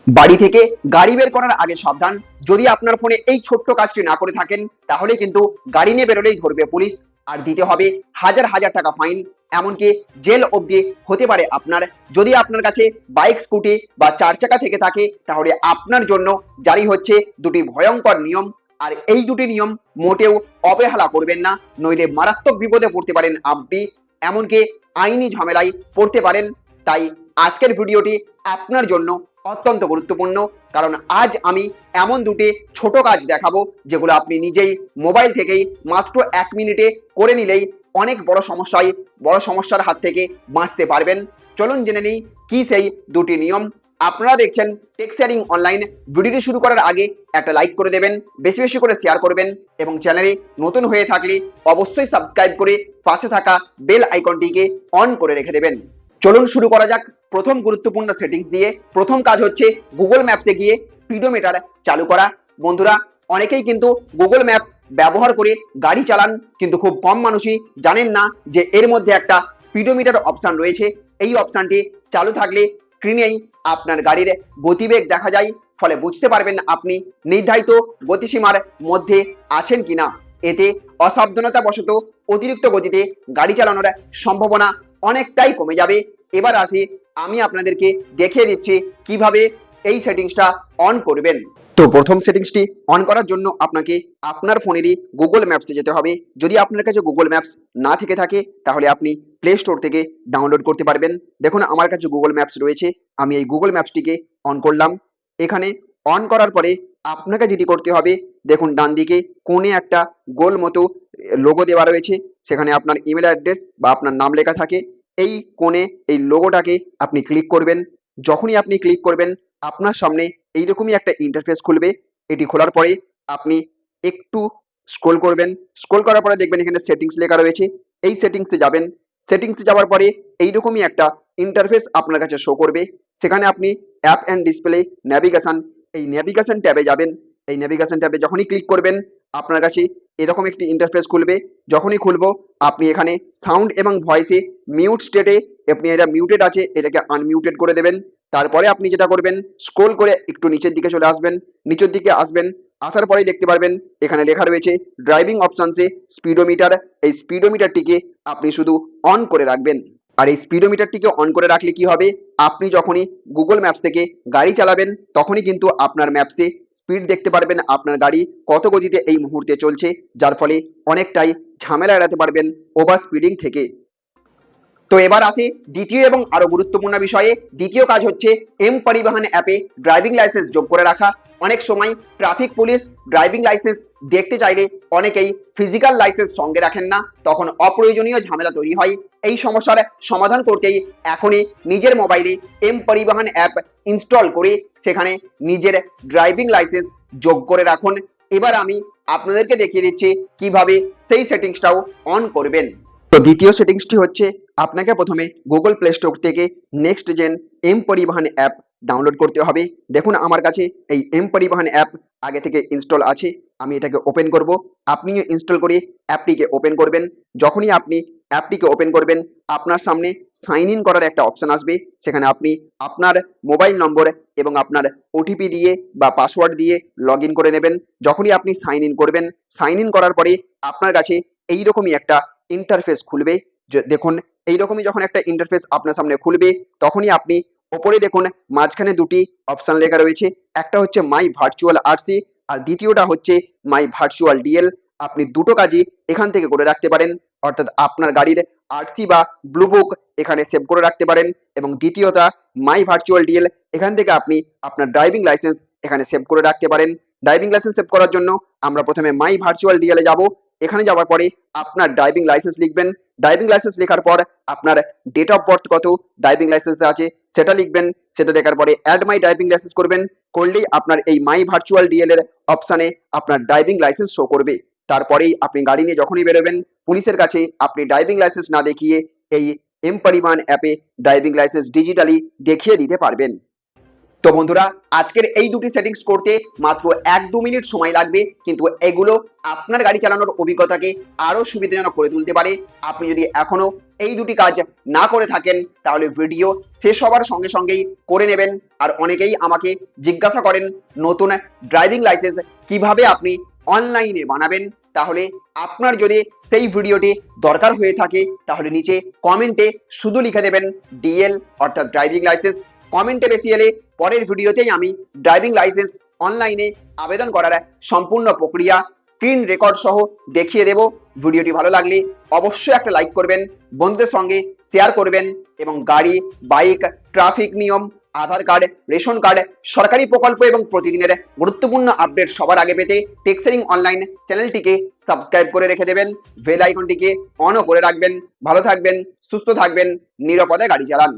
বাড়ি থেকে গাড়ি বের করার আগে সাবধান। যদি আপনার ফোনে এই ছোট্ট কাজটি না করে থাকেন তাহলে কিন্তু গাড়ি নিয়ে বেরোলেই ধরবে পুলিশ, আর দিতে হবে হাজার হাজার টাকা ফাইন, এমনকি জেল অবধি হতে পারে আপনার। যদি আপনার কাছে বাইক, স্কুটি বা চার চাকা থেকে থাকে তাহলে আপনার জন্য জারি হচ্ছে দুটি ভয়ঙ্কর নিয়ম। আর এই দুটি নিয়ম মোটেও অবহেলা করবেন না, নইলে মারাত্মক বিপদে পড়তে পারেন আপনি, এমনকি আইনি ঝামেলায় পড়তে পারেন। তাই আজকের ভিডিওটি আপনার জন্য অত্যন্ত গুরুত্বপূর্ণ, কারণ আজ আমি এমন দুটি ছোট কাজ দেখাবো যেগুলো আপনি নিজেই মোবাইল থেকেই মাত্র 1 মিনিটে করে নিলেই অনেক বড় সমস্যার হাত থেকে বাঁচতে পারবেন। চলুন জেনে নিই কি সেই দুটি নিয়ম। আপনারা দেখছেন টেক শেয়ারিং অনলাইন। ভিডিওটি শুরু করার আগে একটা লাইক করে দেবেন, বেশি বেশি করে শেয়ার করবেন এবং চ্যানেলে নতুন হয়ে থাকলে অবশ্যই সাবস্ক্রাইব করে পাশে থাকা বেল আইকনটিকে অন করে রেখে দেবেন। চলুন শুরু করা যাক প্রথম গুরুত্বপূর্ণ সেটিংস দিয়ে। প্রথম কাজ হচ্ছে গুগল ম্যাপসে গিয়ে স্পিডোমিটার চালু করা। বন্ধুরা, অনেকেই কিন্তু গুগল ম্যাপস ব্যবহার করে গাড়ি চালান, কিন্তু খুব কম মানুষই জানেন না যে এর মধ্যে একটা স্পিডোমিটার অপশন রয়েছে। এই অপশনটি চালু থাকলে স্ক্রিনেই আপনার গাড়ির গতিবেগ দেখা যায়, ফলে বুঝতে পারবেন আপনি নির্ধারিত গতিসীমার মধ্যে আছেন কিনা। এতে অসাবধানতা বশত অতিরিক্ত গতিতে গাড়ি চালানোর সম্ভাবনা অনেকটাই কমে যাবে। এবার আসি, আমি আপনাদেরকে দেখিয়ে দিচ্ছি কিভাবে এই সেটিংসটা অন করবেন। তো প্রথম সেটিংসটি অন করার জন্য আপনাকে আপনার ফোনেরই গুগল ম্যাপসে যেতে হবে। যদি আপনার কাছে গুগল ম্যাপস না থেকে থাকে তাহলে আপনি প্লে স্টোর থেকে ডাউনলোড করতে পারবেন। দেখুন আমার কাছে গুগল ম্যাপস রয়েছে, আমি এই গুগল ম্যাপসটিকে অন করলাম। এখানে অন করার পরে আপনাকে যেটি করতে হবে, দেখুন ডান দিকে কোণে একটা গোল মতো লোগো দেওয়া রয়েছে, সেখানে আপনার ইমেল অ্যাড্রেস বা আপনার নাম লেখা থাকে। এই কোণে এই লোগোটাকে আপনি ক্লিক করবেন। যখনই আপনি ক্লিক করবেন আপনার সামনে এইরকমই একটা ইন্টারফেস খুলবে। এটি খোলার পরে আপনি একটু স্ক্রল করবেন। স্ক্রল করার পরে দেখবেন এখানে সেটিংস লেখা রয়েছে, এই সেটিংসে যাবেন। সেটিংসে যাওয়ার পরে এইরকমই একটা ইন্টারফেস আপনার কাছে শো করবে। সেখানে আপনি অ্যাপ অ্যান্ড ডিসপ্লে ন্যাভিগেশন, এই ন্যাভিগেশন ট্যাবে যাবেন। এই ন্যাভিগেশন ট্যাবে যখনই ক্লিক করবেন আপনার কাছে এরকম একটি ইন্টারফেস খুলবে। যখনই খুলবো আপনি এখানে সাউন্ড এবং ভয়েসে মিউট স্টেটে, আপনি এটা মিউটেড আছে এটাকে আনমিউটেড করে দেবেন। তারপরে আপনি যেটা করবেন, স্ক্রল করে একটু নিচের দিকে চলে আসবেন। নিচের দিকে আসবেন, আসার পরেই দেখতে পারবেন এখানে লেখা রয়েছে ড্রাইভিং অপশনসে স্পিডোমিটার। এই স্পিডোমিটারটিকে আপনি শুধু অন করে রাখবেন। আর এই স্পিডোমিটারটিকে অন করে রাখলে কি হবে, আপনি যখনই গুগল ম্যাপস থেকে গাড়ি চালাবেন তখনই কিন্তু আপনার ম্যাপসে স্পিড দেখতে পারবেন, আপনার গাড়ি কত গতিতে এই মুহূর্তে চলছে, যার ফলে অনেকটাই ঝামেলা এড়াতে পারবেন ওভার স্পিডিং থেকে। তো এবার আসি দ্বিতীয় এবং আরো গুরুত্বপূর্ণ বিষয়ে। দ্বিতীয় কাজ হচ্ছে এম পরিবহন অ্যাপে ড্রাইভিং লাইসেন্স যোগ করে রাখা। অনেক সময় ট্রাফিক পুলিশ ড্রাইভিং লাইসেন্স দেখতে চাইলে অনেকেই ফিজিক্যাল লাইসেন্স সঙ্গে রাখেন না, তখন অপ্রয়োজনীয় ঝামেলা তৈরি হয়। এই সমস্যার সমাধান করতেই এখনই নিজের মোবাইলে এম পরিবহন অ্যাপ ইনস্টল করে সেখানে নিজের ড্রাইভিং লাইসেন্স যোগ করে রাখুন। এবার আমি আপনাদেরকে দেখিয়ে দিচ্ছি কিভাবে সেই সেটিংসটাও অন করবেন। তো দ্বিতীয় সেটিংসটি হচ্ছে আপনাকে প্রথমে গুগল প্লে স্টোর থেকে নেক্সট জেন এম পরিবহন অ্যাপ ডাউনলোড করতে হবে। দেখুন আমার কাছে এই এম পরিবহন অ্যাপ আগে থেকে ইনস্টল আছে, আমি এটাকে ওপেন করব। আপনিও ইনস্টল করে অ্যাপটিকে ওপেন করবেন। যখনই আপনি অ্যাপটিকে ওপেন করবেন আপনার সামনে সাইন ইন করার একটা অপশন আসবে। সেখানে আপনি আপনার মোবাইল নম্বর এবং আপনার ওটিপি দিয়ে বা পাসওয়ার্ড দিয়ে লগ ইন করে নেবেন। যখনই আপনি সাইন ইন করবেন, সাইন ইন করার পরে আপনার কাছে এইরকমই একটা ইন্টারফেস খুলবে। দেখুন এইরকমই যখন একটা ইন্টারফেস আপনার সামনে খুলবে তখনই আপনি ওপরে দেখুন মাঝখানে দুটি অপশন লেখা রয়েছে, একটা হচ্ছে মাই ভার্চুয়াল আরসি আর দ্বিতীয়টা হচ্ছে মাই ভার্চুয়াল ডিএল। আপনি দুটো কাজই এখান থেকে করে রাখতে পারেন, অর্থাৎ আপনার গাড়ির আরসি বা ব্লু বুক এখানে সেভ করে রাখতে পারেন, এবং দ্বিতীয়টা মাই ভার্চুয়াল ডিএল, এখান থেকে আপনি আপনার ড্রাইভিং লাইসেন্স এখানে সেভ করে রাখতে পারেন। ড্রাইভিং লাইসেন্স সেভ করার জন্য আমরা প্রথমে মাই ভার্চুয়াল ডিএল এ যাব। এখানে যাওয়ার পরে আপনার ড্রাইভিং লাইসেন্স লিখবেন। ড্রাইভিং লাইসেন্স লেখার পর আপনার ডেট অফ বার্থ কত ড্রাইভিং লাইসেন্সে আছে সেটা লিখবেন। সেটা লেখার পরে অ্যাড মাই ড্রাইভিং লাইসেন্স করবেন। করলেই আপনার এই মাই ভার্চুয়াল ডিএল এর অপশনে আপনার ড্রাইভিং লাইসেন্স শো করবে। তারপরেই আপনি গাড়ি নিয়ে যখনই বেরোবেন পুলিশের কাছে আপনি ড্রাইভিং লাইসেন্স না দেখিয়ে এই এম পরিবহন অ্যাপে ড্রাইভিং লাইসেন্স ডিজিটালি দেখিয়ে দিতে পারবেন। তো বন্ধুরা, আজকের এই দুটি সেটিংস করতে মাত্র 1-2 মিনিট সময় লাগবে, কিন্তু এগুলো আপনার গাড়ি চালানোর অভিজ্ঞতাকে আরো সুবিধাজনক করে তুলতে পারে। আপনি যদি এখনো এই দুটি কাজ না করে থাকেন তাহলে ভিডিও শেষ হবার সঙ্গে সঙ্গেই করে নেবেন। আর অনেকেই আমাকে জিজ্ঞাসা করেন নতুন ড্রাইভিং লাইসেন্স কিভাবে আপনি অনলাইনে বানাবেন। তাহলে আপনার যদি সেই ভিডিওটি দরকার হয়ে থাকে তাহলে নিচে কমেন্টে শুধু লিখে দেবেন ডিএল অর্থাৎ ড্রাইভিং লাইসেন্স। কমেন্টে বেশি এলে পরের ভিডিওতেই আমি ড্রাইভিং লাইসেন্স অনলাইনে আবেদন করার সম্পূর্ণ প্রক্রিয়া স্ক্রিন রেকর্ড সহ দেখিয়ে দেব। ভিডিওটি ভালো লাগলে অবশ্যই একটা লাইক করবেন, বন্ধুদের সঙ্গে শেয়ার করবেন এবং গাড়ি, বাইক, ট্রাফিক নিয়ম, আধার কার্ড, রেশন কার্ড, সরকারি প্রকল্প এবং প্রতিদিনের গুরুত্বপূর্ণ আপডেট সবার আগে পেতে টেকসেলিং অনলাইন চ্যানেলটিকে সাবস্ক্রাইব করে রেখে দেবেন, বেল আইকনটিকে অনও করে রাখবেন। ভালো থাকবেন, সুস্থ থাকবেন, নিরাপদে গাড়ি চালান।